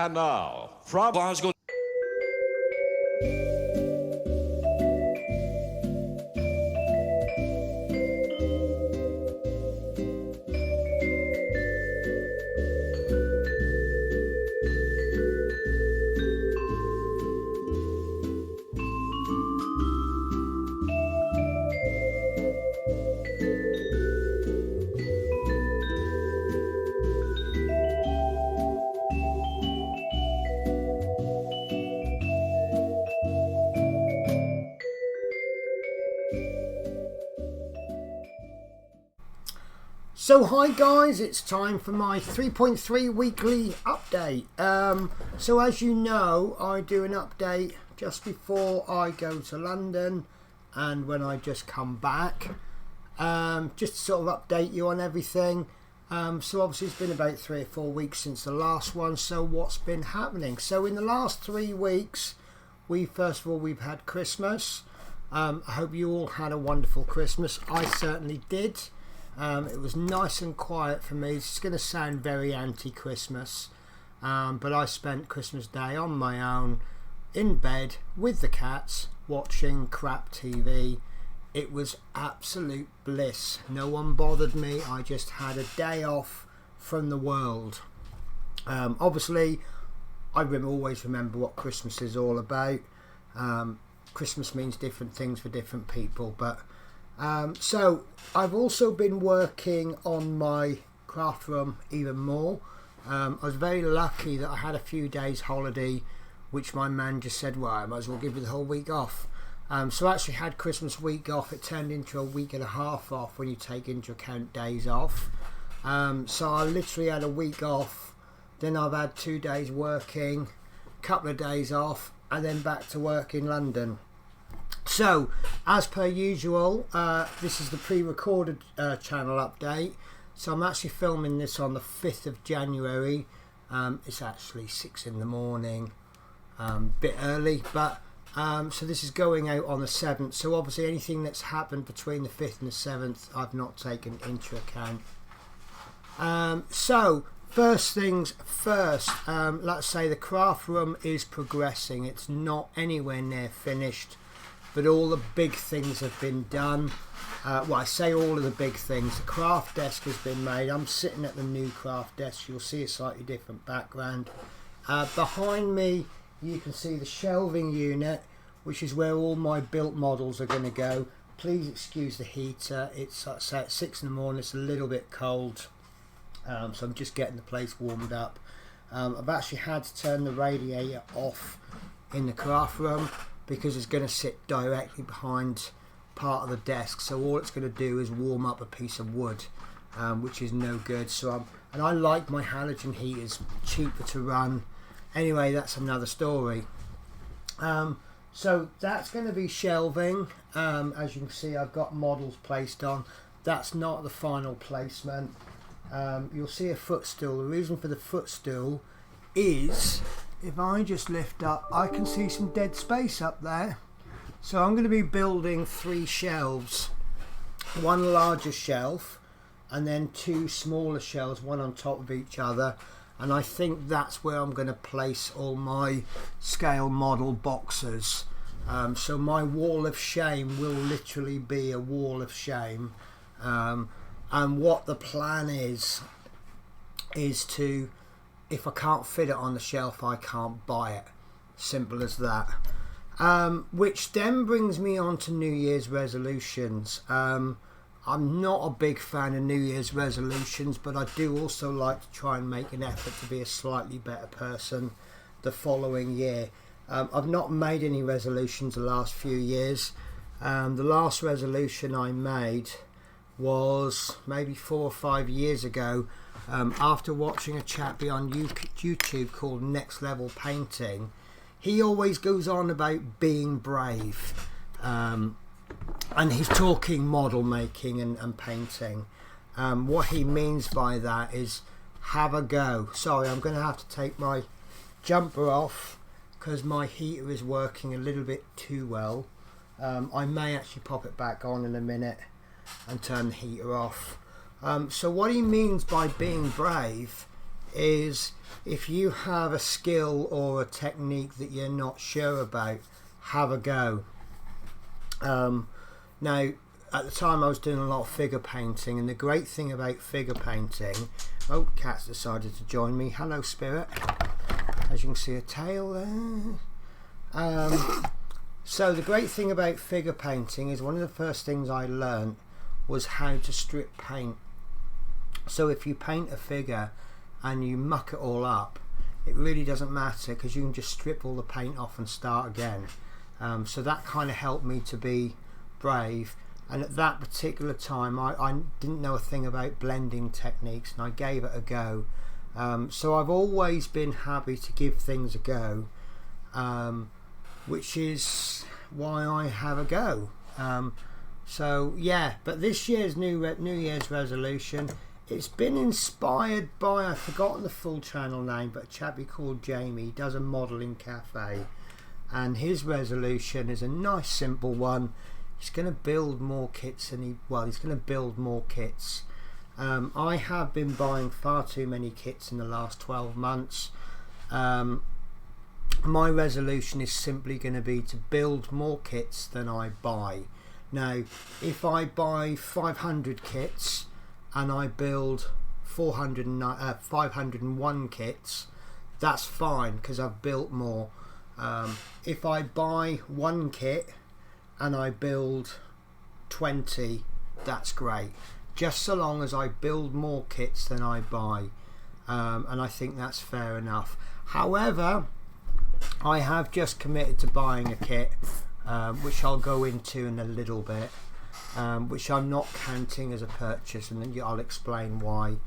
And now, from Glasgow. So hi guys, it's time for my 3.3 weekly update. So as you know, I do an update just before I go to London and when I just come back, just to sort of update you on everything. So obviously it's been about 3 or 4 weeks since the last one, so what's been happening? So in the last 3 weeks, we've had Christmas. I hope you all had a wonderful Christmas. I certainly did. It was nice and quiet for me. It's going to sound very anti-Christmas, but I spent Christmas Day on my own in bed with the cats watching crap TV. It was absolute bliss. No one bothered me. I just had a day off from the world. Obviously, I always remember what Christmas is all about. Christmas means different things for different people, but so I've also been working on my craft room even more. I was very lucky that I had a few days holiday, which my man just said, well, I might as well give you the whole week off. So I actually had Christmas week off. It turned into a week and a half off when you take into account days off. So I literally had a week off, then I've had 2 days working, a couple of days off, and then back to work in London. So, as per usual, this is the pre-recorded channel update. So I'm actually filming this on the 5th of January. It's actually 6 in the morning, bit early, but so this is going out on the 7th. So obviously anything that's happened between the 5th and the 7th, I've not taken into account. So, first things first, let's say the craft room is progressing. It's not anywhere near finished, but all the big things have been done. Well, I say all of the big things. The craft desk has been made. I'm sitting at the new craft desk. You'll see a slightly different background. Behind me, you can see the shelving unit, which is where all my built models are going to go. Please excuse the heater. It's at 6 in the morning. It's a little bit cold, so I'm just getting the place warmed up. I've actually had to turn the radiator off in the craft room, because it's going to sit directly behind part of the desk, so all it's going to do is warm up a piece of wood, which is no good. And I like my halogen heaters, cheaper to run. Anyway, that's another story. So that's going to be shelving. As you can see, I've got models placed on. That's not the final placement. You'll see a footstool. The reason for the footstool is, if I just lift up, I can see some dead space up there. So I'm going to be building 3 shelves. One larger shelf and then 2 smaller shelves, one on top of each other. And I think that's where I'm going to place all my scale model boxes. So my wall of shame will literally be a wall of shame. And what the plan is to, if I can't fit it on the shelf, I can't buy it. Simple as that. Which then brings me on to New Year's resolutions. I'm not a big fan of New Year's resolutions, but I do also like to try and make an effort to be a slightly better person the following year. I've not made any resolutions the last few years. The last resolution I made was maybe 4 or 5 years ago, after watching a chap on YouTube called Next Level Painting. He always goes on about being brave, and he's talking model making and painting. What he means by that is have a go. Sorry, I'm going to have to take my jumper off because my heater is working a little bit too well. I may actually pop it back on in a minute and turn the heater off. So what he means by being brave is if you have a skill or a technique that you're not sure about, have a go. Now, at the time I was doing a lot of figure painting, and the great thing about figure painting... Oh, Cat's decided to join me. Hello, Spirit. As you can see, a tail there. So the great thing about figure painting is one of the first things I learned was how to strip paint. So if you paint a figure and you muck it all up, it really doesn't matter, because you can just strip all the paint off and start again. So that kind of helped me to be brave. And at that particular time I didn't know a thing about blending techniques, and I gave it a go. So I've always been happy to give things a go, which is why I have a go. So yeah, but this year's New Year's resolution, it's been inspired by, I've forgotten the full channel name, but a chappie called Jamie. He does a modelling cafe, and his resolution is a nice simple one. He's going to build more kits, and he's going to build more kits. I have been buying far too many kits in the last 12 months. My resolution is simply going to be to build more kits than I buy. Now, if I buy 500 kits and I build 501 kits, that's fine, because I've built more. If I buy one kit and I build 20, that's great, just so long as I build more kits than I buy, and I think that's fair enough. However, I have just committed to buying a kit, which I'll go into in a little bit, which I'm not counting as a purchase, and then I'll explain why.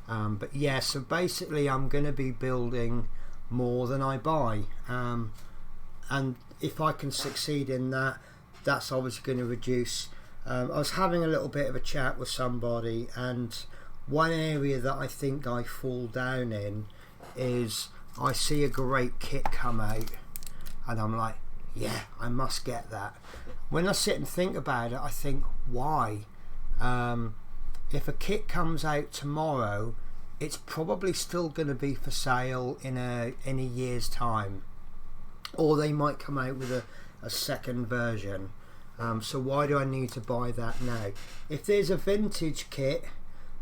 But yeah, so basically I'm going to be building more than I buy, and if I can succeed in that, that's obviously going to reduce. I was having a little bit of a chat with somebody, and one area that I think I fall down in is I see a great kit come out and I'm like, yeah, I must get that. When I sit and think about it, I think, why? If a kit comes out tomorrow, it's probably still going to be for sale in a year's time, or they might come out with a second version. So why do I need to buy that now? If there's a vintage kit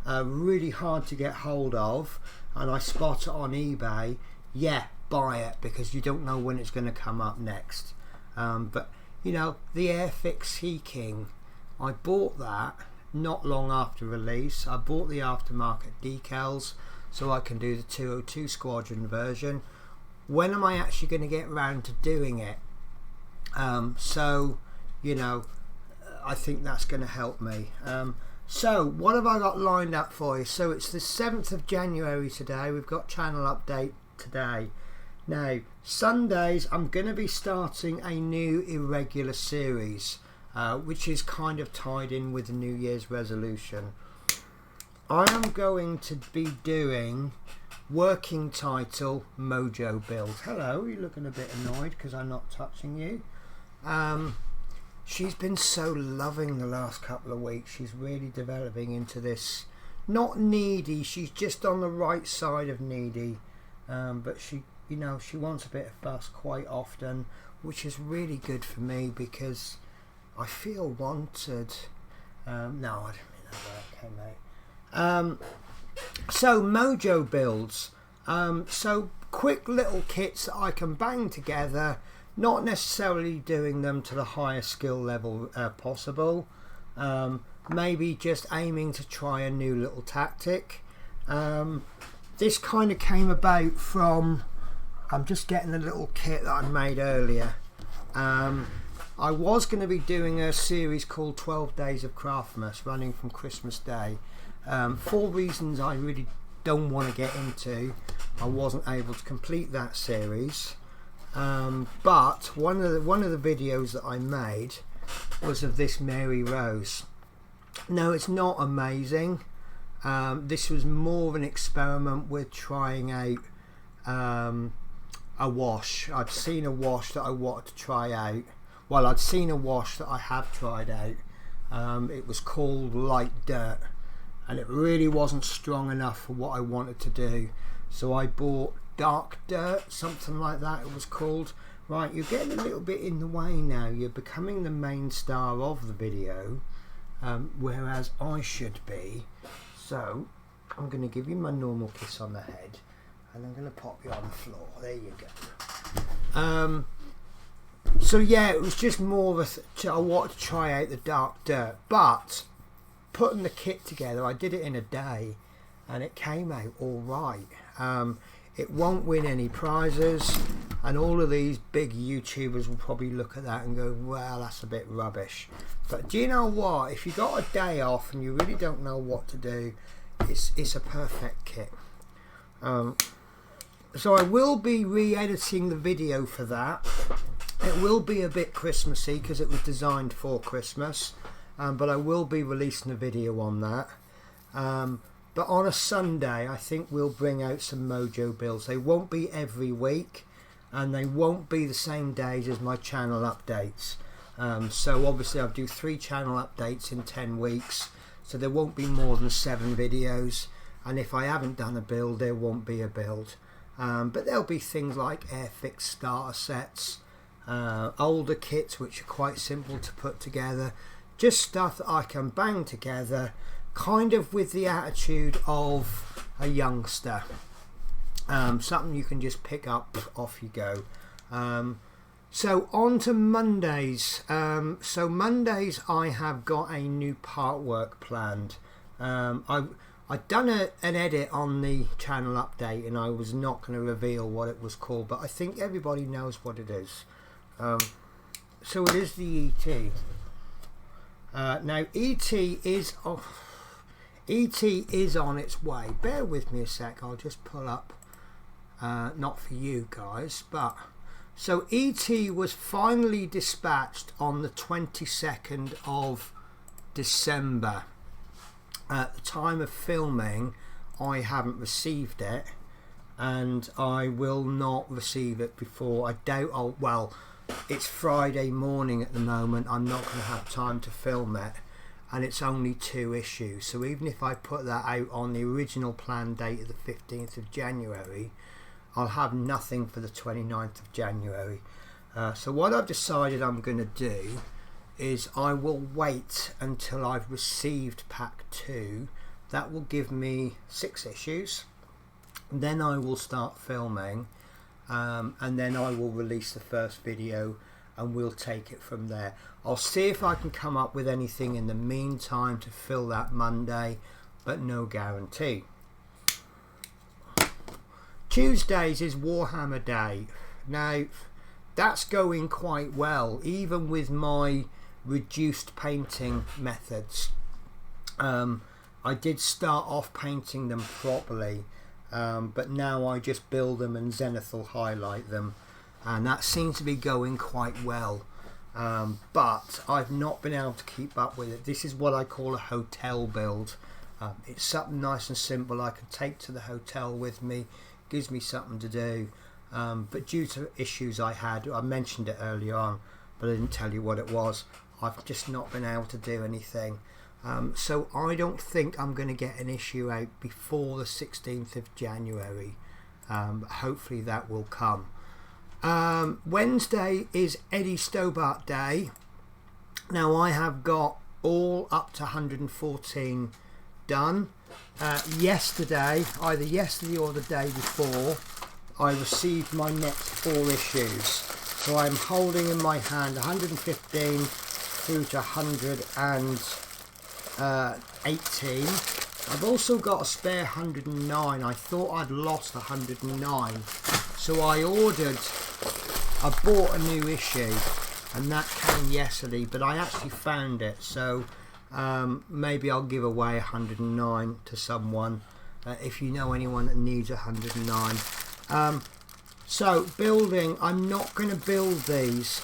really hard to get hold of and I spot it on eBay, yeah, buy it, because you don't know when it's going to come up next. But you know, the Airfix Sea King, I bought that not long after release. I bought the aftermarket decals so I can do the 202 Squadron version. When am I actually going to get around to doing it? So you know, I think that's going to help me. So what have I got lined up for you? So it's the 7th of January today. We've got channel update today. Now, Sundays I'm going to be starting a new irregular series, which is kind of tied in with the New Year's resolution. I am going to be doing working title Mojo Build. Hello, you're looking a bit annoyed because I'm not touching you. She's been so loving the last couple of weeks. She's really developing into this, not needy, she's just on the right side of needy, but she, you know, she wants a bit of fuss quite often, which is really good for me because I feel wanted. No, I don't mean that way. Okay, mate. So Mojo Builds, so quick little kits that I can bang together, not necessarily doing them to the highest skill level possible, maybe just aiming to try a new little tactic. This kind of came about from, I'm just getting a little kit that I made earlier. I was going to be doing a series called 12 Days of Craftmas, running from Christmas Day. For reasons I really don't want to get into, I wasn't able to complete that series. But one of the videos that I made was of this Mary Rose. No, it's not amazing. This was more of an experiment with trying out a wash. I'd seen a wash that I wanted to try out. Well, I'd seen a wash that I have tried out. It was called Light Dirt, and it really wasn't strong enough for what I wanted to do. So I bought Dark Dirt, something like that it was called. Right, you're getting a little bit in the way now. You're becoming the main star of the video, whereas I should be. So I'm going to give you my normal kiss on the head, and I'm going to pop you on the floor. There you go. So yeah, it was just more of I wanted to try out the Dark Dirt, but putting the kit together, I did it in a day, and it came out all right. It won't win any prizes, and all of these big YouTubers will probably look at that and go, well, that's a bit rubbish. But do you know what? If you got a day off and you really don't know what to do, it's a perfect kit. So I will be re-editing the video for that. It will be a bit Christmassy because it was designed for Christmas, but I will be releasing a video on that. But on a Sunday, I think we'll bring out some Mojo builds. They won't be every week, and they won't be the same days as my channel updates. So obviously I'll do 3 channel updates in 10 weeks, so there won't be more than 7 videos. And if I haven't done a build, there won't be a build. But there'll be things like Airfix starter sets, older kits which are quite simple to put together, just stuff that I can bang together, kind of with the attitude of a youngster. Something you can just pick up, off you go. So on to Mondays. So Mondays I have got a new part work planned. I'd done an edit on the channel update, and I was not going to reveal what it was called, but I think everybody knows what it is. So it is the ET. Now ET is on its way. Bear with me a sec, I'll just pull up, not for you guys, but so ET was finally dispatched on the 22nd of December. At the time of filming, I haven't received it, and I will not receive it before, I doubt well, it's Friday morning at the moment. I'm not going to have time to film it, and it's only 2 issues, so even if I put that out on the original planned date of the 15th of January, I'll have nothing for the 29th of January. So what I've decided I'm going to do is I will wait until I've received pack 2. That will give me 6 issues. Then I will start filming, and then I will release the first video, and we'll take it from there. I'll see if I can come up with anything in the meantime to fill that Monday, but no guarantee. Tuesdays is Warhammer Day. Now that's going quite well, even with my reduced painting methods. I did start off painting them properly, but now I just build them and zenithal highlight them, and that seems to be going quite well. But I've not been able to keep up with it. This is what I call a hotel build. It's something nice and simple I can take to the hotel with me, gives me something to do, but due to issues I had, I mentioned it earlier on, but I didn't tell you what it was. I've just not been able to do anything. So I don't think I'm going to get an issue out before the 16th of January. Hopefully that will come. Wednesday is Eddie Stobart Day. Now I have got all up to 114 done. Yesterday, either yesterday or the day before, I received my next 4 issues. So I'm holding in my hand 115 through to 118. I've also got a spare 109. I thought I'd lost 109, so I bought a new issue, and that came yesterday, but I actually found it, so maybe I'll give away 109 to someone, if you know anyone that needs 109. So building, I'm not going to build these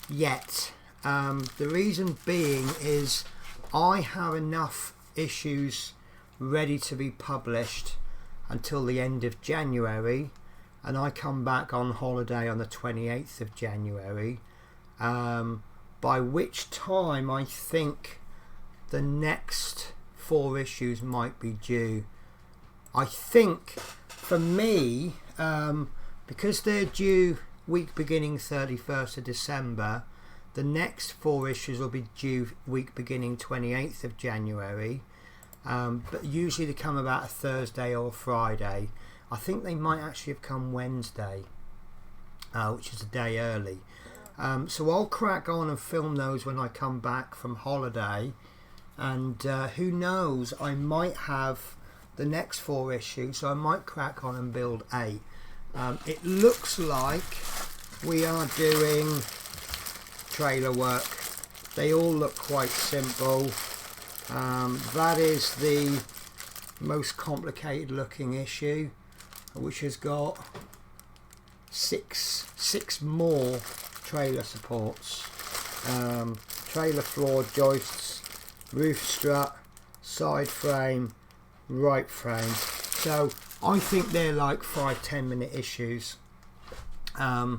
yet. The reason being is I have enough issues ready to be published until the end of January, and I come back on holiday on the 28th of January, by which time I think the next 4 issues might be due. I think for me, because they're due week beginning 31st of December, the next 4 issues will be due week beginning 28th of January. But usually they come about a Thursday or a Friday. I think they might actually have come Wednesday, which is a day early. So I'll crack on and film those when I come back from holiday. And who knows, I might have the next 4 issues, so I might crack on and build 8. It looks like we are doing trailer work. They all look quite simple. That is the most complicated looking issue, which has got six more trailer supports, trailer floor joists, roof strut, side frame, right frame. So I think they're like 5-10 minute issues. I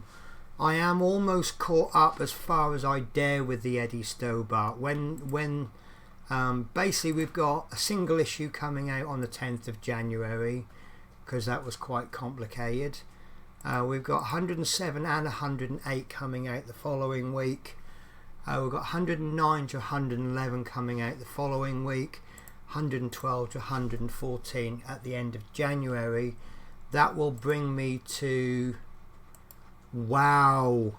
am almost caught up as far as I dare with the Eddie Stobart. When basically we've got a single issue coming out on the 10th of January, because that was quite complicated. We've got 107 and 108 coming out the following week. We've got 109 to 111 coming out the following week. 112 to 114 at the end of January. That will bring me to wow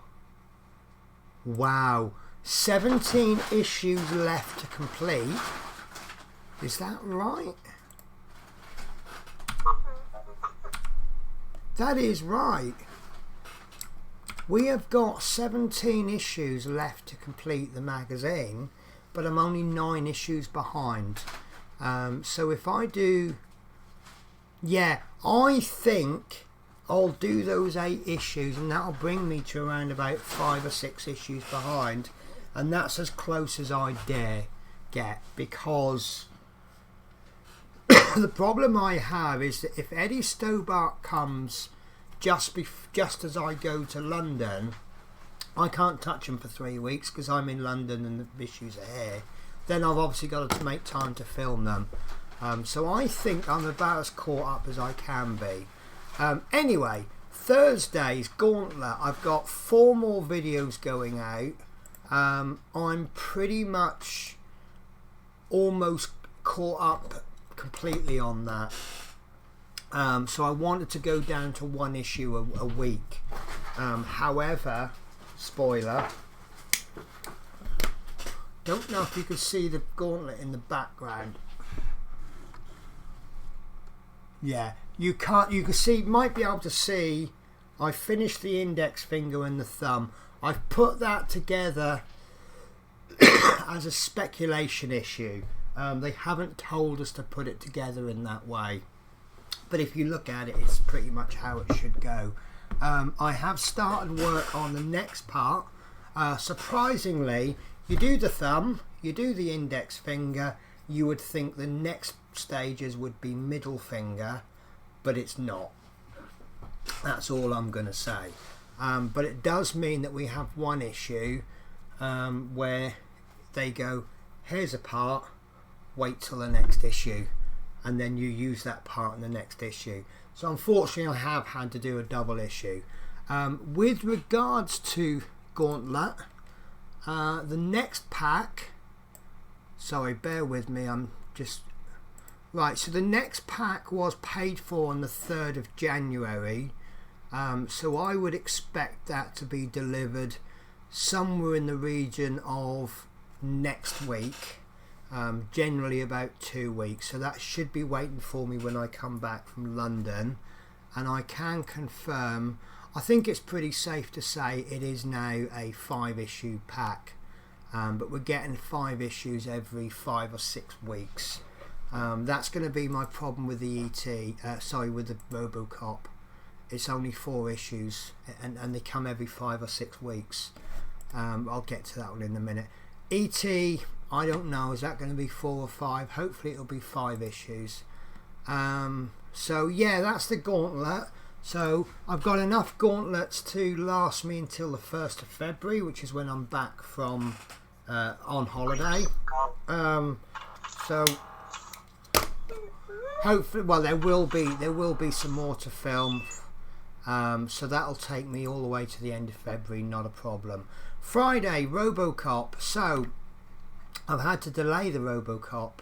17 issues left to complete. Is that right? That is right. We have got 17 issues left to complete the magazine, but I'm only 9 issues behind. So if I do, I think I'll do those 8 issues, and that'll bring me to around about 5 or 6 issues behind, and that's as close as I dare get, because the problem I have is that if Eddie Stobart comes just as I go to London, I can't touch him for 3 weeks because I'm in London and the issues are here. Then I've obviously got to make time to film them. So I think I'm about as caught up as I can be. Anyway, Thursday's Gauntlet, I've got 4 more videos going out. I'm pretty much almost caught up completely on that. So I wanted to go down to 1 issue a week. However, spoiler, don't know if you can see the Gauntlet in the background. Yeah, you can't. You can see, might be able to see, I finished the index finger and the thumb. I've put that together as a speculation issue. They haven't told us to put it together in that way, but if you look at it, it's pretty much how it should go. I have started work on the next part. Surprisingly, you do the thumb, you do the index finger, you would think the next stages would be middle finger, but it's not. That's all I'm going to say. But it does mean that we have 1 issue where they go, here's a part, wait till the next issue, and then you use that part in the next issue. So unfortunately I have had to do a double issue. With regards to Gauntlet, the next pack, sorry, bear with me, I'm just right, so the next pack was paid for on the 3rd of January, so I would expect that to be delivered somewhere in the region of next week, generally about 2 weeks, so that should be waiting for me when I come back from London. And I can confirm, I think it's pretty safe to say it is now a 5 issue pack, but we're getting 5 issues every 5 or 6 weeks. That's going to be my problem with the with the RoboCop. It's only 4 issues, and they come every 5 or 6 weeks. I'll get to that one in a minute. E.T., I don't know, is that going to be 4 or 5? Hopefully it'll be 5 issues. So yeah, that's the Gauntlet. So I've got enough gauntlets to last me until the 1st of February, which is when I'm back from on holiday. So hopefully, well, there will be some more to film. So that'll take me all the way to the end of February, not a problem. Friday, RoboCop. So I've had to delay the RoboCop.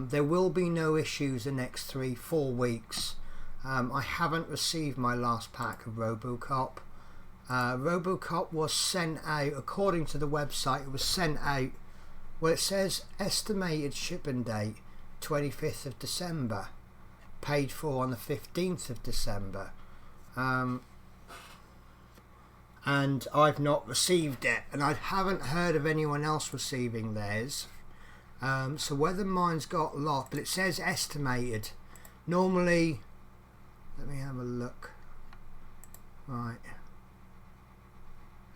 There will be no issues the next 3-4 weeks. I haven't received my last pack of RoboCop. RoboCop was sent out, according to the website, it was sent out, well, it says estimated shipping date 25th of December, paid for on the 15th of December. And I've not received it, and I haven't heard of anyone else receiving theirs. So whether mine's got lost, but it says estimated. Normally, let me have a look. Right.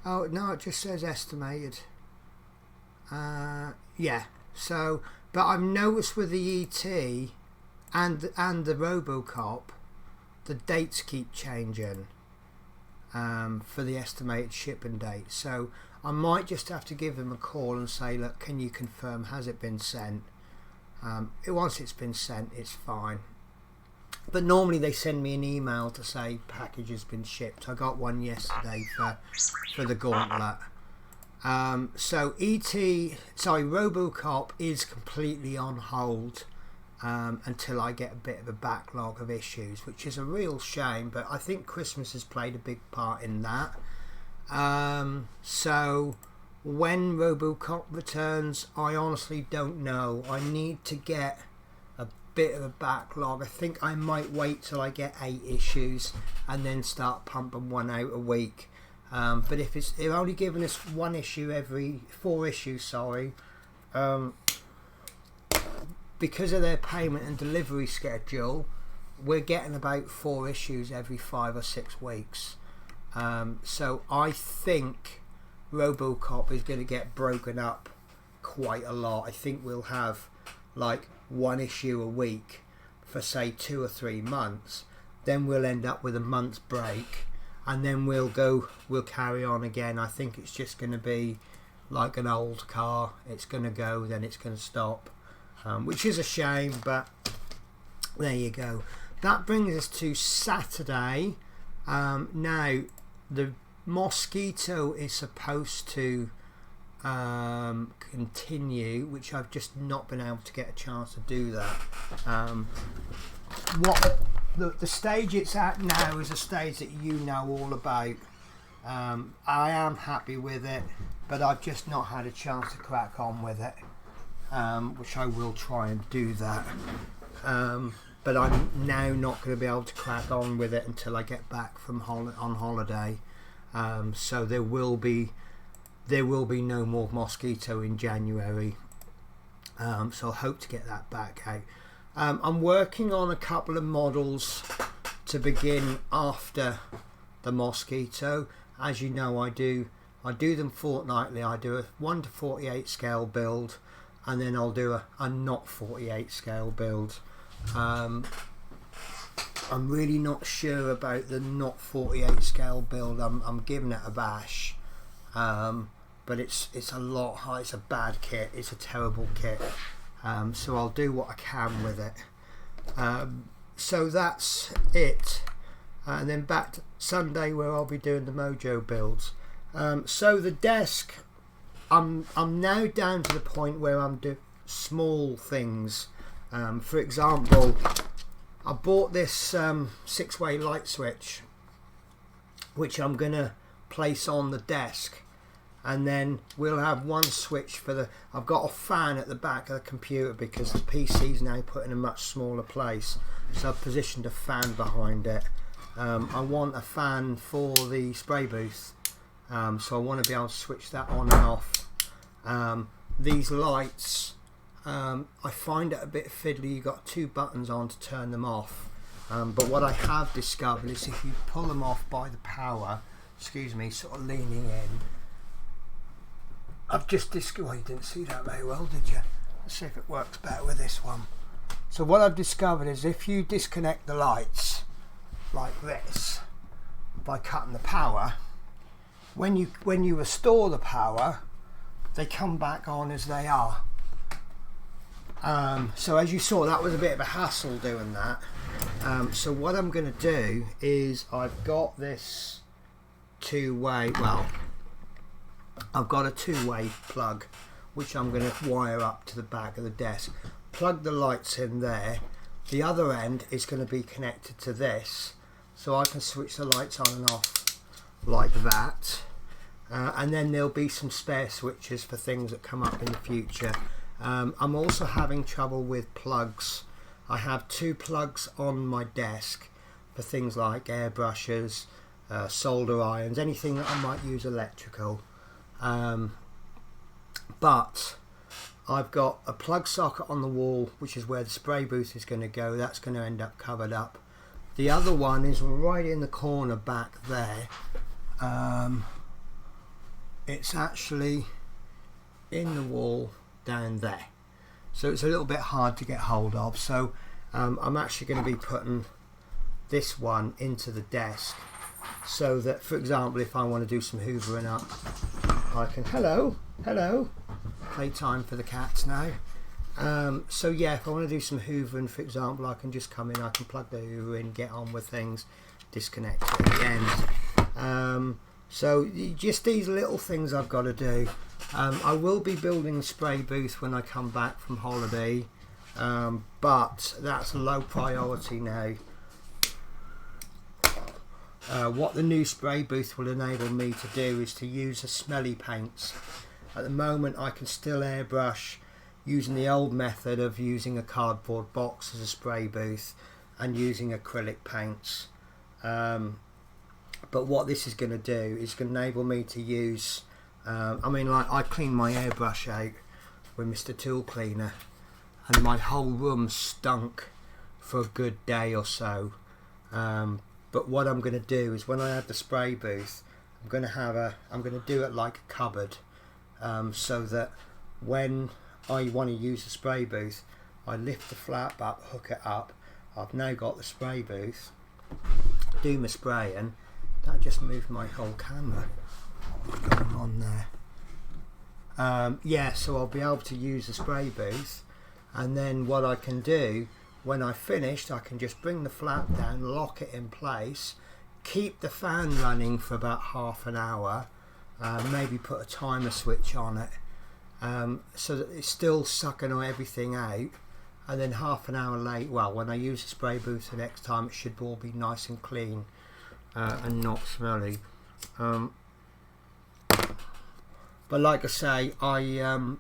Oh no, it just says estimated. Yeah. So, but I've noticed with the ET and the RoboCop, the dates keep changing for the estimated shipping date. So I might just have to give them a call and say, look, can you confirm, has it been sent? Once it's been sent, it's fine. But normally they send me an email to say package has been shipped. I got one yesterday for the Gauntlet. So RoboCop is completely on hold until I get a bit of a backlog of issues, which is a real shame, but I think Christmas has played a big part in that. So when RoboCop returns, I honestly don't know. I need to get a bit of a backlog. I think I might wait till I get 8 issues and then start pumping one out a week. But if they're only giving us 1 issue every 4 issues, because of their payment and delivery schedule, we're getting about 4 issues every 5 or 6 weeks. So I think RoboCop is going to get broken up quite a lot. I think we'll have like 1 issue a week for say 2 or 3 months. Then we'll end up with a month's break, and then we'll carry on again. I think it's just going to be like an old car. It's going to go, then it's going to stop, which is a shame, but there you go. That brings us to Saturday. Now the Mosquito is supposed to continue, which I've just not been able to get a chance to do that. The stage it's at now is a stage that you know all about. I am happy with it, but I've just not had a chance to crack on with it, which I will try and do that. But I'm now not going to be able to crack on with it until I get back from on holiday. So there will be no more Mosquito in January. So I hope to get that back out. I'm working on a couple of models to begin after the Mosquito. As you know, I do them fortnightly. I do a 1:48 scale build, and then I'll do a not 48 scale build. I'm really not sure about the not 48 scale build. I'm giving it a bash, but it's a lot high. It's a bad kit. It's a terrible kit. So I'll do what I can with it. So that's it, and then back to Sunday where I'll be doing the Mojo builds. So the desk, I'm now down to the point where I'm doing small things. For example, I bought this 6-way light switch, which I'm gonna place on the desk, and then we'll have one switch for the. I've got a fan at the back of the computer because the PC's now put in a much smaller place, so I've positioned a fan behind it. I want a fan for the spray booth, so I want to be able to switch that on and off. These lights, I find it a bit fiddly. You've got 2 buttons on to turn them off, but what I have discovered is if you pull them off by the power, excuse me, sort of leaning in, I've just discovered, well, you didn't see that very well, did you? Let's see if it works better with this one. So what I've discovered is if you disconnect the lights like this by cutting the power, when you restore the power, they come back on as they are. So as you saw, that was a bit of a hassle doing that. So what I'm going to do is I've got this two-way, well, I've got a two-way plug which I'm going to wire up to the back of the desk. Plug the lights in there. The other end is going to be connected to this, so I can switch the lights on and off like that. And then there'll be some spare switches for things that come up in the future. I'm also having trouble with plugs. I have two plugs on my desk for things like airbrushes, solder irons, anything that I might use electrical. But I've got a plug socket on the wall, which is where the spray booth is going to go. That's going to end up covered up. The other one is right in the corner back there. It's actually in the wall down there, so it's a little bit hard to get hold of. So I'm actually going to be putting this one into the desk, so that, for example, if I want to do some hoovering up, I can hello playtime for the cats now. So yeah, if I want to do some hoovering, for example, I can just come in, I can plug the hoover in, get on with things, disconnect it at the end. So just these little things I've got to do. I will be building a spray booth when I come back from holiday, but that's a low priority now. What the new spray booth will enable me to do is to use the smelly paints. At the moment I can still airbrush using the old method of using a cardboard box as a spray booth and using acrylic paints. But what this is going to do is going to enable me to use, I mean, like, I cleaned my airbrush out with Mr. Tool Cleaner and my whole room stunk for a good day or so. But what I'm going to do is when I have the spray booth, I'm going to do it like a cupboard, so that when I want to use the spray booth, I lift the flap up, hook it up. I've now got the spray booth, do my spraying. That just moved my whole camera. What's going on there? Yeah, so I'll be able to use the spray booth, and then what I can do when I've finished, I can just bring the flap down, lock it in place, keep the fan running for about half an hour, maybe put a timer switch on it, so that it's still sucking everything out, and then half an hour late, well, when I use the spray booth the next time, it should all be nice and clean and not smelly. But like I say, I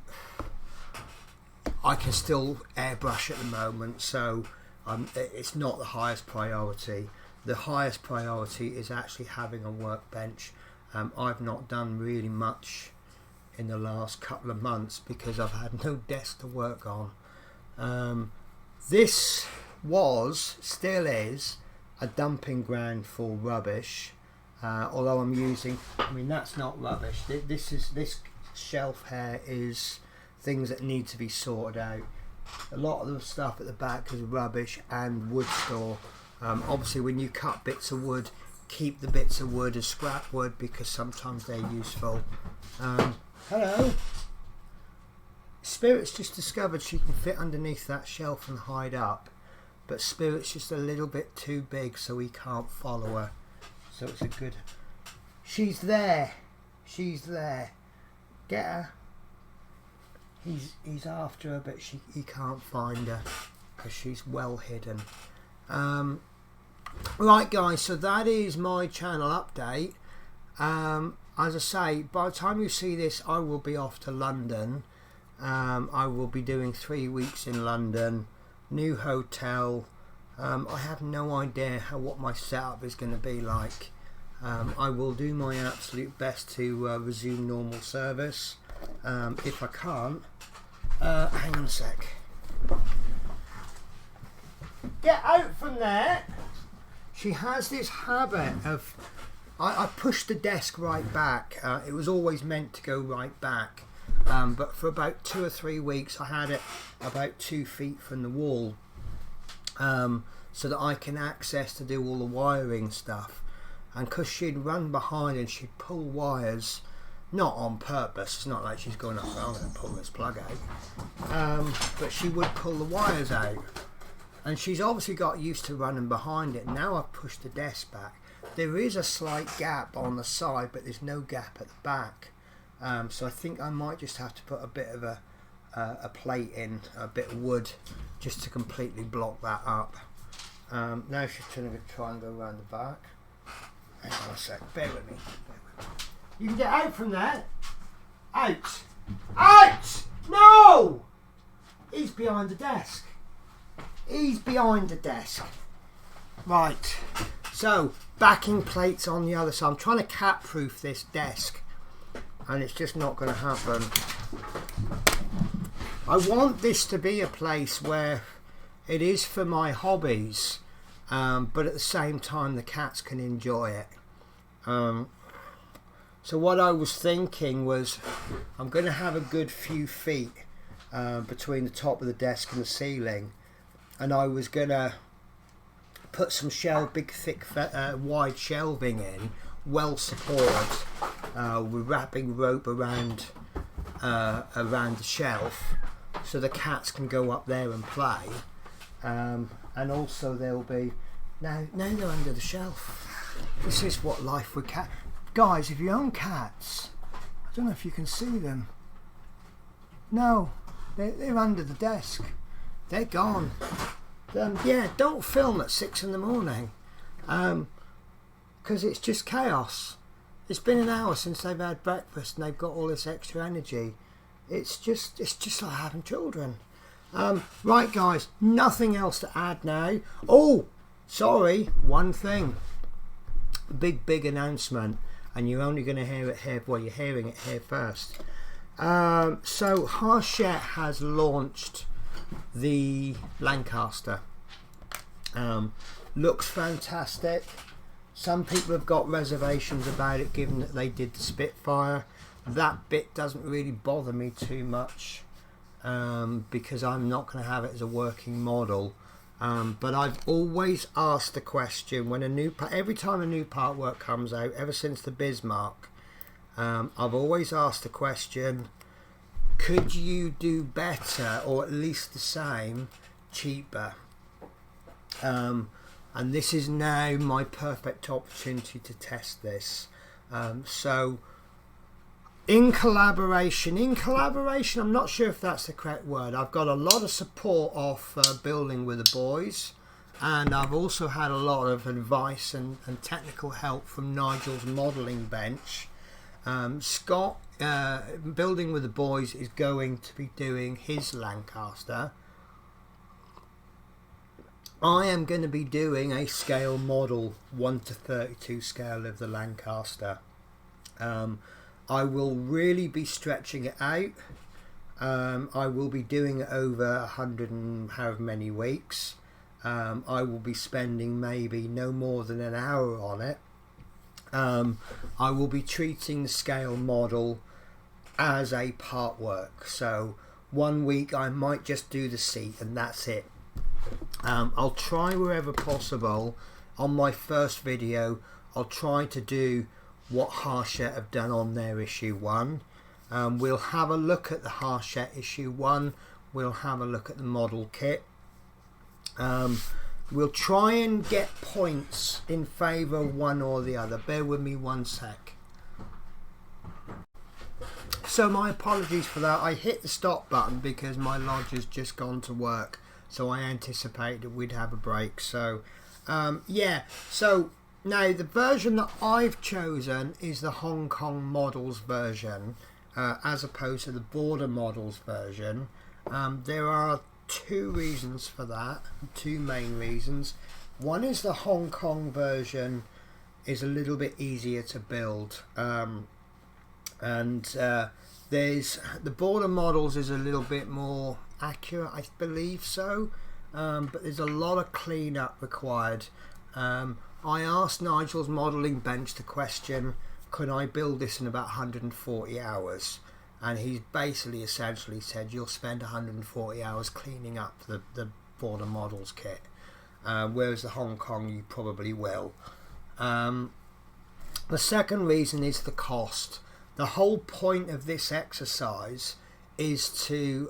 can still airbrush at the moment, so it's not the highest priority. The highest priority is actually having a workbench. I've not done really much in the last couple of months because I've had no desk to work on. This still is a dumping ground for rubbish, although I'm using, I mean, that's not rubbish. This shelf here is things that need to be sorted out. A lot of the stuff at the back is rubbish and wood store. Obviously when you cut bits of wood, keep the bits of wood as scrap wood because sometimes they're useful. Hello. Spirit's just discovered she can fit underneath that shelf and hide up, but Spirit's just a little bit too big so he can't follow her. So it's a good... She's there. She's there. Get her. He's after her, but he can't find her because she's well hidden. Right guys, so that is my channel update. As I say, by the time you see this, I will be off to London. I will be doing 3 weeks in London, new hotel. I have no idea what my setup is going to be like. I will do my absolute best to resume normal service. If I can't, hang on a sec. Get out from there. She has this habit of, I pushed the desk right back. It was always meant to go right back, but for about 2 or 3 weeks I had it about 2 feet from the wall, so that I can access to do all the wiring stuff. And because she'd run behind and she'd pull wires, not on purpose. It's not like she's going up, I'm going to pull this plug out. But she would pull the wires out. And she's obviously got used to running behind it. Now I've pushed the desk back. There is a slight gap on the side, but there's no gap at the back. So I think I might just have to put a bit of a plate in, a bit of wood, just to completely block that up. Now she's going to try and go around the back. Hang on a sec, bear with me. You can get out from there. Out! Out! No! He's behind the desk. He's behind the desk. Right, so backing plates on the other side. I'm trying to cat proof this desk, and it's just not going to happen. I want this to be a place where it is for my hobbies, but at the same time the cats can enjoy it. So what I was thinking was I'm going to have a good few feet between the top of the desk and the ceiling, and I was going to put some big thick wide shelving in, well supported, with wrapping rope around the shelf, so the cats can go up there and play, and also they'll be now they're under the shelf. This is what life with cat guys. If you own cats, I don't know if you can see them. No, they're under the desk. They're gone. Yeah, don't film at 6 in the morning, because it's just chaos. It's been an hour since they've had breakfast and they've got all this extra energy. It's just like having children. Right guys, nothing else to add now. Oh, sorry, one thing. Big announcement, and you're only going to hear it here. Well, you're hearing it here first. So Hachette has launched the Lancaster. Looks fantastic. Some people have got reservations about it, given that they did the Spitfire. That bit doesn't really bother me too much, because I'm not going to have it as a working model. But I've always asked the question when every time a new part work comes out, ever since the Bismarck, I've always asked the question: could you do better, or at least the same, cheaper? And this is now my perfect opportunity to test this. So in collaboration, I'm not sure if that's the correct word. I've got a lot of support off Building with the Boys, and I've also had a lot of advice and technical help from Nigel's modelling bench. Scott, Building with the Boys, is going to be doing his Lancaster. I am going to be doing a scale model, 1:32 scale of the Lancaster. I will really be stretching it out. I will be doing it over 100 and however many weeks. I will be spending maybe no more than an hour on it. I will be treating the scale model as a part work. So 1 week I might just do the seat and that's it. I'll try wherever possible. On my first video, I'll try to do what Hachette have done on their issue 1. We'll have a look at the Hachette issue 1. We'll have a look at the model kit. We'll try and get points in favour of one or the other. Bear with me one sec. So my apologies for that. I hit the stop button because my lodge has just gone to work, so I anticipated we'd have a break. So yeah, so now the version that I've chosen is the Hong Kong models version, as opposed to the Border models version. There are two reasons for that, two main reasons. One is the Hong Kong version is a little bit easier to build, and there's the Border models is a little bit more accurate, I believe so, but there's a lot of cleanup required. I asked Nigel's modelling bench the question, could I build this in about 140 hours? And he's basically essentially said you'll spend 140 hours cleaning up the Border models kit, whereas the Hong Kong you probably will. The second reason is the cost. the whole point of this exercise is to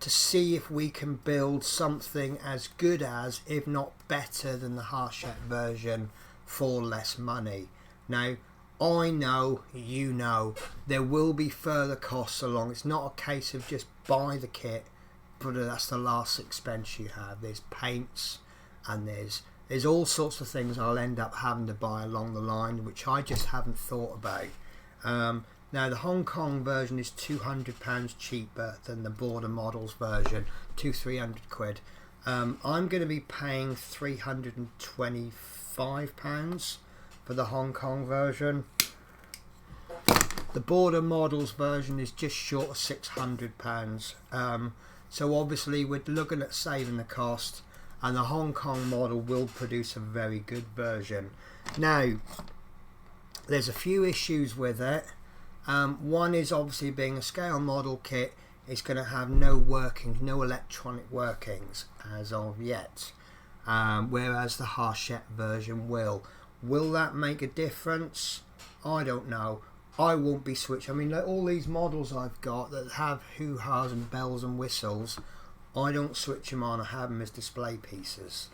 see if we can build something as good as, if not better than, the Hachette version for less money. Now, I know, you know, there will be further costs along. It's not a case of just buy the kit, but that's the last expense you have. There's paints and there's all sorts of things I'll end up having to buy along the line, which I just haven't thought about. Now the Hong Kong version is £200 cheaper than the Border Models version, 300 quid. I'm going to be paying £325 for the Hong Kong version. The Border Models version is just short of £600. So obviously we're looking at saving the cost, and the Hong Kong model will produce a very good version. Now, there's a few issues with it. One is obviously being a scale model kit, it's going to have no electronic workings as of yet, whereas the Hachette version will. Will that make a difference? I don't know. I won't be switching. I mean, like all these models I've got that have hoo-has and bells and whistles, I don't switch them on. I have them as display pieces.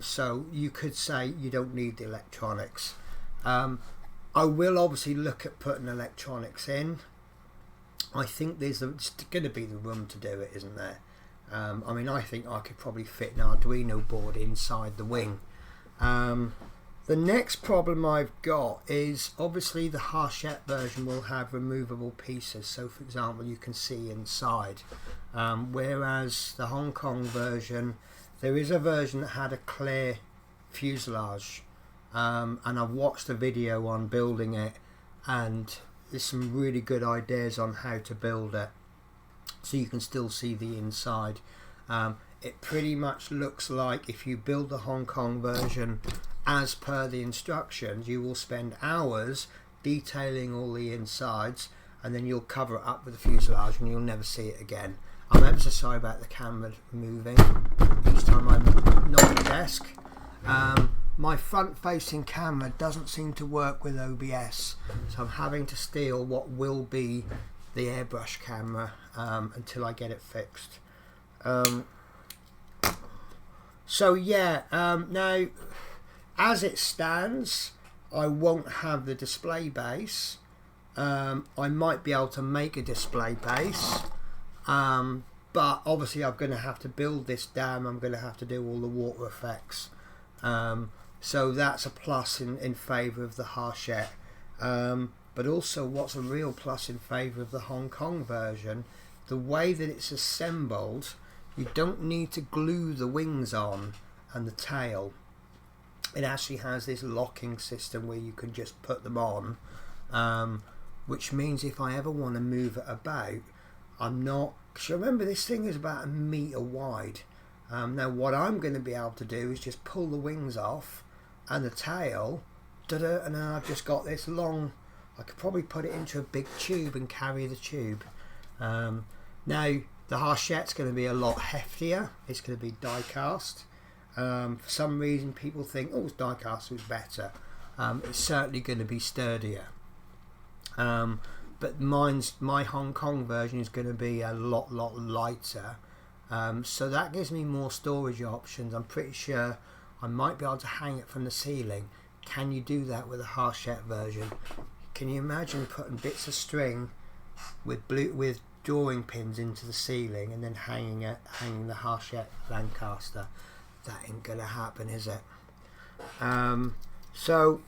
So you could say you don't need the electronics. I will obviously look at putting electronics in. I think there's going to be the room to do it, isn't there? I mean, I think I could probably fit an Arduino board inside the wing. The next problem I've got is obviously the Hachette version will have removable pieces. So, for example, you can see inside. Whereas the Hong Kong version, there is a version that had a clear fuselage. And I've watched a video on building it, and there's some really good ideas on how to build it, so you can still see the inside. It pretty much looks like if you build the Hong Kong version as per the instructions, you will spend hours detailing all the insides, and then you'll cover it up with the fuselage and you'll never see it again. I'm ever so sorry about the camera moving each time I'm not at the desk. My front facing camera doesn't seem to work with OBS, so I'm having to steal what will be the airbrush camera until I get it fixed. So yeah, now as it stands, I won't have the display base. I might be able to make a display base, but obviously I'm going to have to build this dam. I'm going to have to do all the water effects. So that's a plus in favour of the Hachette. But also what's a real plus in favour of the Hong Kong version, the way that it's assembled, you don't need to glue the wings on and the tail. It actually has this locking system where you can just put them on, which means if I ever want to move it about, I'm not, because remember this thing is about 1 metre wide. Now what I'm going to be able to do is just pull the wings off and the tail, and then I've just got this long, I could probably put it into a big tube and carry the tube. Now the Hachette's going to be a lot heftier. It's going to be die cast. For some reason people think, oh, die cast was better. It's certainly going to be sturdier. But my Hong Kong version is going to be a lot lighter. So that gives me more storage options. I'm pretty sure I might be able to hang it from the ceiling. Can you do that with a Hachette version? Can you imagine putting bits of string with drawing pins into the ceiling and then hanging the Hachette Lancaster? That ain't gonna happen, is it? So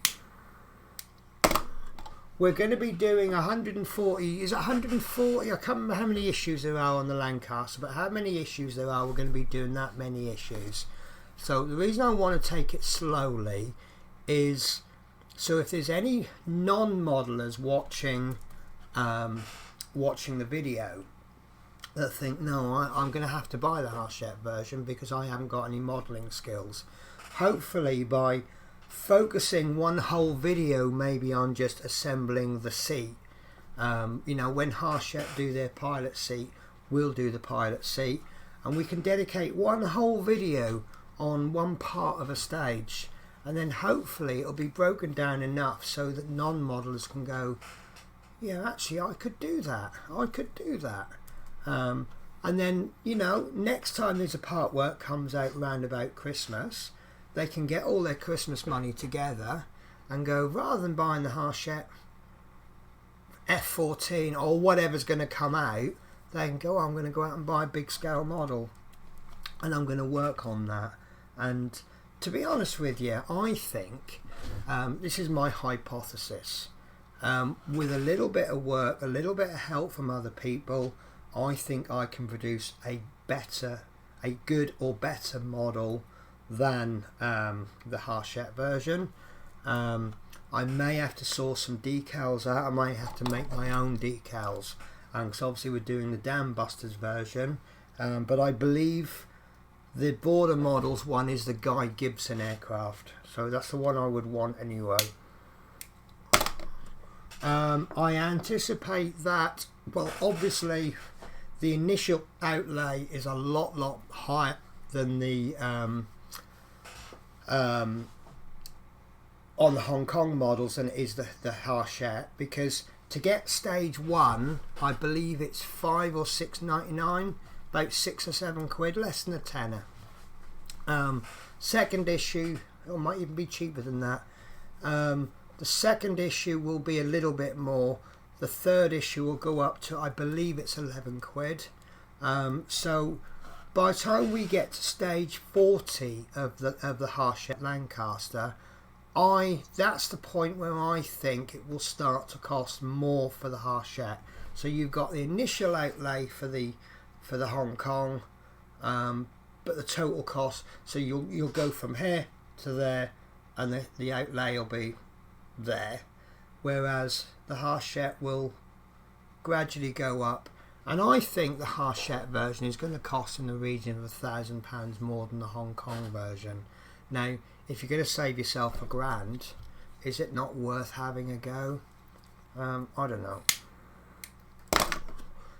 we're going to be doing 140. Is it 140? I can't remember how many issues there are on the Lancaster, but how many issues there are, we're going to be doing that many issues. So the reason I want to take it slowly is so if there's any non-modelers watching the video that think, no, I'm going to have to buy the Hachette version because I haven't got any modelling skills. Hopefully by focusing one whole video maybe on just assembling the seat, you know, when Hachette do their pilot seat, we'll do the pilot seat, and we can dedicate one whole video on one part of a stage, and then hopefully it'll be broken down enough so that non-modelers can go, yeah, actually I could do that. And then, you know, next time there's a part work comes out round about Christmas, they can get all their Christmas money together and go, rather than buying the Hachette F14 or whatever's going to come out, they can go, I'm going to go out and buy a big scale model and I'm going to work on that. And to be honest with you, I think, this is my hypothesis, with a little bit of work, a little bit of help from other people, I think I can produce a good or better model than the Hachette version. I may have to source some decals out. I might have to make my own decals, because obviously we're doing the Dam Busters version. But I believe the border models one is the Guy Gibson aircraft, so that's the one I would want anyway. I anticipate that, well, obviously the initial outlay is a lot higher than the on the Hong Kong models than it is the Hachette, because to get stage 1 I believe it's £5 or £6.99, about £6 or £7, less than a tenner. Second issue, or might even be cheaper than that. The second issue will be a little bit more. The third issue will go up to, I believe it's £11. So by the time we get to stage 40 of the Hachette Lancaster, that's the point where I think it will start to cost more for the Hachette. So you've got the initial outlay for the Hong Kong, but the total cost, so you'll go from here to there, and the outlay will be there, whereas the Hachette will gradually go up. And I think the Hachette version is going to cost in the region of £1,000 more than the Hong Kong version. Now, if you're going to save yourself £1,000, is it not worth having a go? I don't know.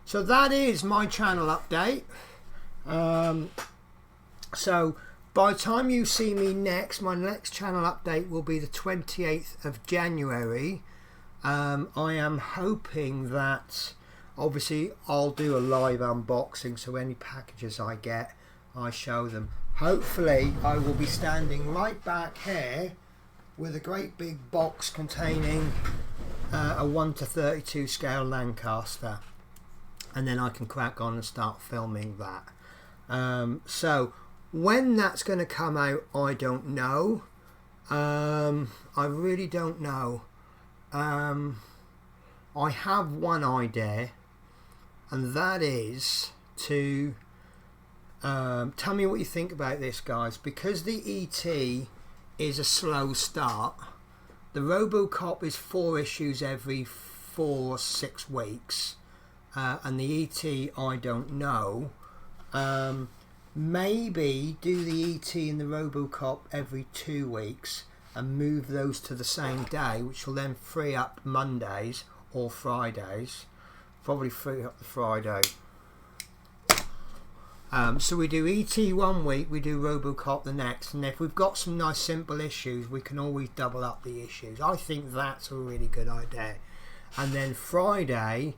So that is my channel update. So by the time you see me next, my next channel update will be the 28th of January. I am hoping that obviously I'll do a live unboxing, so any packages I get, I show them. Hopefully I will be standing right back here with a great big box containing a 1:32 scale Lancaster, and then I can crack on and start filming that. So when that's going to come out, I don't know. I really don't know. I have one idea, and that is to tell me what you think about this, guys. Because the ET is a slow start, the Robocop is 4 issues every 4 or 6 weeks, and the ET I don't know. Maybe do the ET and the Robocop every 2 weeks and move those to the same day, which will then free up Mondays or Fridays. Probably free up the Friday. So we do ET one week, we do Robocop the next, and if we've got some nice simple issues, we can always double up the issues. I think that's a really good idea. And then Friday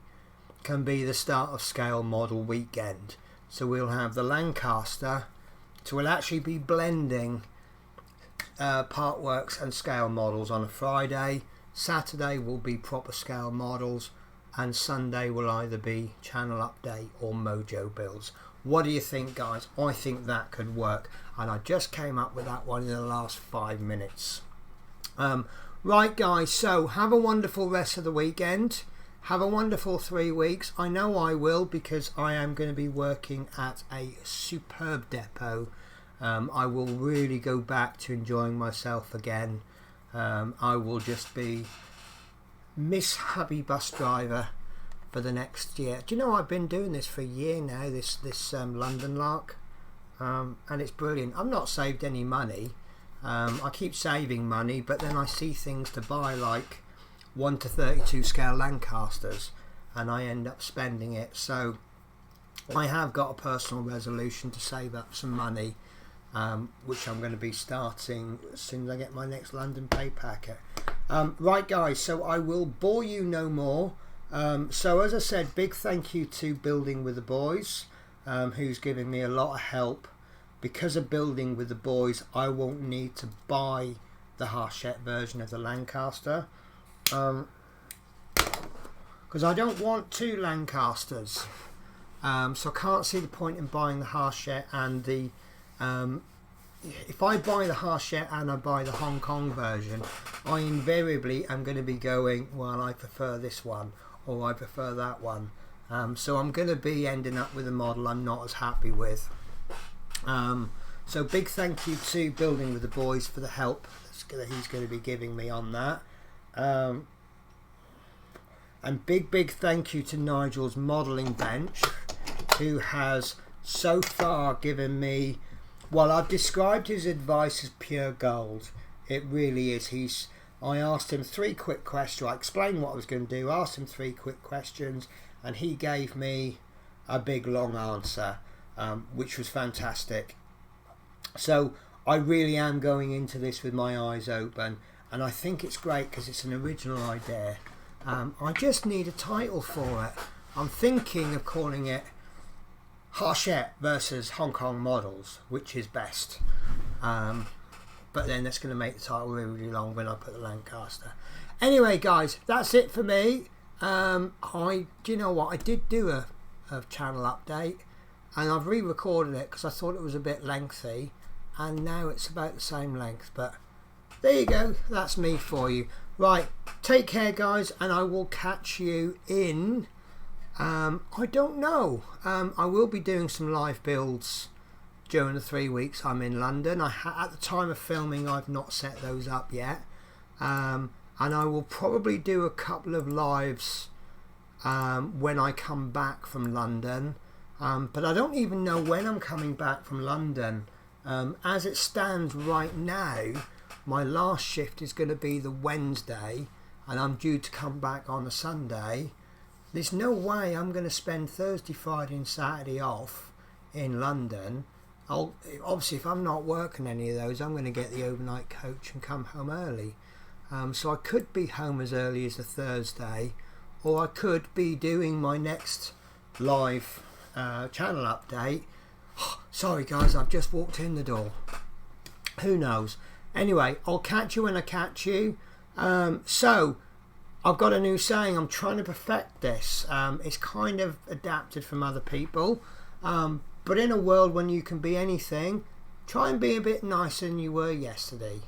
can be the start of scale model weekend. So we'll have the Lancaster, so we'll actually be blending part works and scale models on a Friday. Saturday will be proper scale models, and Sunday will either be channel update or Mojo builds. What do you think, guys? I think that could work, and I just came up with that one in the last 5 minutes. Right, guys, so have a wonderful rest of the weekend. Have a wonderful 3 weeks. I know I will, because I am going to be working at a superb depot. I will really go back to enjoying myself again. I will just be Miss Hubby bus driver for the next year. Do you know, I've been doing this for a year now, this London lark, and it's brilliant. I've not saved any money. I keep saving money, but then I see things to buy like 1:32 scale Lancasters, and I end up spending it. So I have got a personal resolution to save up some money, which I'm going to be starting as soon as I get my next London pay packet. Right, guys, so I will bore you no more. So as I said, big thank you to Building with the Boys, who's giving me a lot of help. Because of Building with the Boys, I won't need to buy the Hachette version of the Lancaster, because I don't want two Lancasters. So I can't see the point in buying the Hachette and the if I buy the Hachette and I buy the Hong Kong version, I invariably am going to be going, well, I prefer this one or I prefer that one. So I'm going to be ending up with a model I'm not as happy with. So big thank you to Building with the Boys for the help that he's going to be giving me on that. And big thank you to Nigel's modelling bench, who has so far given me, well, I've described his advice as pure gold. It really is. I asked him 3 quick questions. I explained what I was going to do, asked him 3 quick questions, and he gave me a big long answer, which was fantastic. So I really am going into this with my eyes open, and I think it's great because it's an original idea. I just need a title for it. I'm thinking of calling it Hachette versus Hong Kong models, which is best. But then that's going to make the title really long when I put the Lancaster. Anyway, guys, that's it for me. Do you know what? I did do a channel update, and I've re-recorded it because I thought it was a bit lengthy, and now it's about the same length. But there you go. That's me for you. Right, take care, guys, and I will catch you in, I don't know, I will be doing some live builds during the 3 weeks I'm in London. At the time of filming, I've not set those up yet, and I will probably do a couple of lives when I come back from London, but I don't even know when I'm coming back from London. As it stands right now, my last shift is going to be the Wednesday, and I'm due to come back on a Sunday. There's no way I'm going to spend Thursday, Friday and Saturday off in London. Obviously, if I'm not working any of those, I'm going to get the overnight coach and come home early. So I could be home as early as the Thursday, or I could be doing my next live channel update. Sorry guys, I've just walked in the door. Who knows? Anyway, I'll catch you when I catch you. So, I've got a new saying. I'm trying to perfect this. It's kind of adapted from other people. But in a world when you can be anything, try and be a bit nicer than you were yesterday.